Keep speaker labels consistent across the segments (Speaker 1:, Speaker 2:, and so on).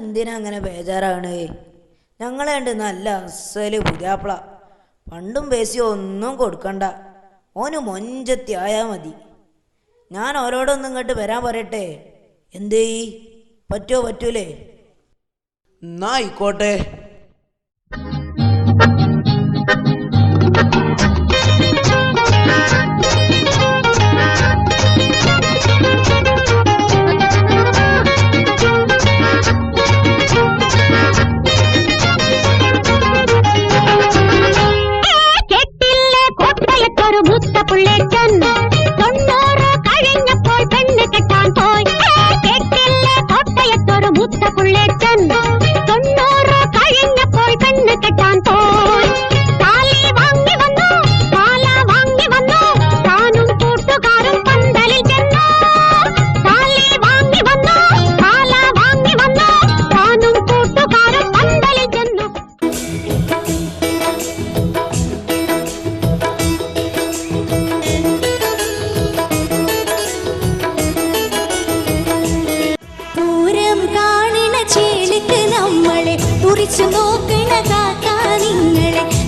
Speaker 1: എന്തിനാ അങ്ങനെ ബേജാറാണ്? ഞങ്ങളുണ്ട് നല്ല അസല് പുതിയാപ്പിള. പണ്ടും പേസിയോ ഒന്നും കൊടുക്കണ്ട, ഓന് മൊഞ്ചത്തി ആയാൽ മതി. ഞാൻ ഓരോടൊന്നും ഇങ്ങോട്ട് വരാൻ പറയട്ടെ? എന്തേ, പറ്റൂലേ?
Speaker 2: എന്നാ ആയിക്കോട്ടെ.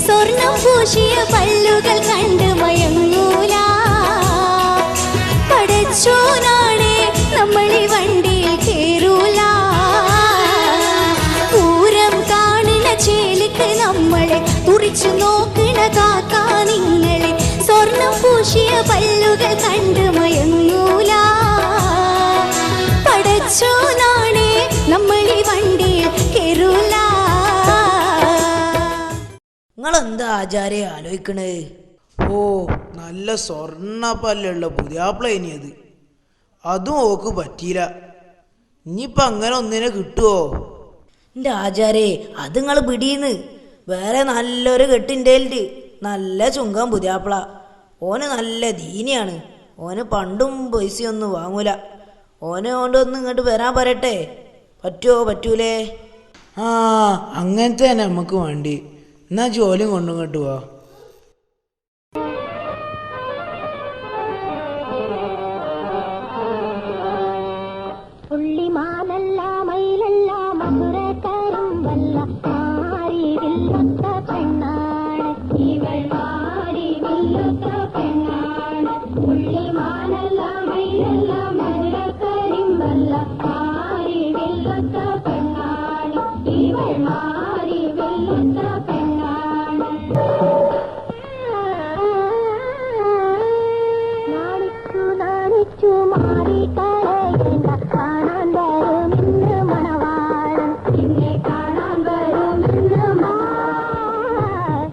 Speaker 3: സ്വർണം പൂശിയ പല്ലുകൾ കണ്ട് മയങ്ങൂല. പടച്ചോനാണേ നമ്മളീ വണ്ടിയിൽ കേറൂല. പൂരം കാണുന്ന ചേലിക്ക് നമ്മളെ തുറിച്ചു നോക്കണ കാക്കാ നിങ്ങളെ. സ്വർണം പൂശിയ പല്ലുകൾ കണ്ട് മയങ്ങൂല. പടച്ചോനാണേ നമ്മളീ വണ്ടിയിൽ കേറൂല.
Speaker 1: നിങ്ങളെന്താ ആചാര്യ ആലോചിക്കണേ?
Speaker 2: ഓ, നല്ല സ്വർണ്ണപ്പല്ലുള്ള പുതിയാപ്പിള ഇനിയത്. അതും ഓക്ക് പറ്റിയില്ല. ഇനിയിപ്പം അങ്ങനെ ഒന്നിനെ കിട്ടുമോ?
Speaker 1: എൻ്റെ ആചാരേ, അത് നിങ്ങൾ പിടിയുന്ന്. വേറെ നല്ലൊരു കെട്ടിൻ്റെ നല്ല ചുങ്കം പുതിയാപ്പിള. ഓന് നല്ല ദീനിയാണ്. ഓന് പണ്ടും പൈസയൊന്നും വാങ്ങൂല. ഓനെ കൊണ്ടൊന്ന് ഇങ്ങോട്ട് വരാൻ പറയട്ടെ? പറ്റൂലേ?
Speaker 2: ആ, അങ്ങനത്തെ തന്നെ നമുക്ക് വേണ്ടി. എന്നാ ജോലിയും കൊണ്ടും കേട്ടുവാ.
Speaker 3: പുള്ളിമാനല്ല മയിലല്ല മധുരക്കാരും വല്ല മാറിവില്ലൊത്ത പെണ്ണാണ് ഇവൾ. മാറിവില്ലൊത്ത പെണ്ണാണ്. പുള്ളിമാനല്ല മയിലല്ല മധുരക്കാരും വല്ല മാറിവില്ലൊത്ത പെണ്ണാണ് ഇവൾ. മാറിവില്ലൊത്ത പെണ്ണാണ്. നാണിച്ചു മാറി കരയേണ്ട. കാണാൻ വരും ഇന്ന് മണവാളൻ. ഇന്നെ കാണാൻ വരും ഇന്ന്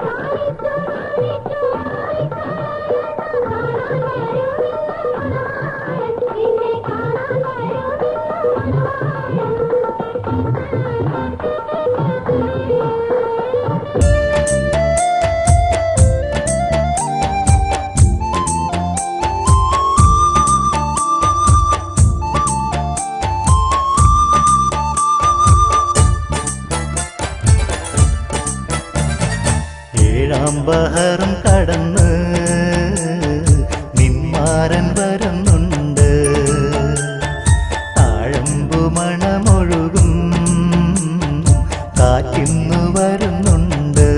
Speaker 3: നാണിച്ചു മാറി കരയേണ്ട. കാണാൻ വരും ഇന്ന് മണവാളൻ. ഇന്നെ കാണാൻ വരും ഇന്ന്
Speaker 4: ബഹറും കടന്ന് നിന്മാരൻ വരുന്നുണ്ട്. താഴമ്പു മണമൊഴുകും കാറ്റിന്നു വരുന്നുണ്ട്.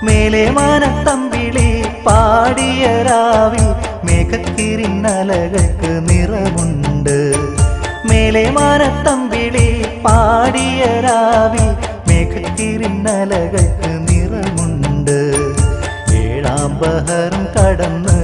Speaker 4: മേലെ മാനത്തമ്പിളി പാടിയ രാവിൽ മേഘക്കിരിന്നലകൾക്ക് നിറമുണ്ട്. മേലെ മാനത്തമ്പിളി പാടിയ രാവിൽ മേഘക്കിരിന്നലകൾക്ക് നിറമുണ്ട്. ഏഴാം ബഹറും കടന്ന്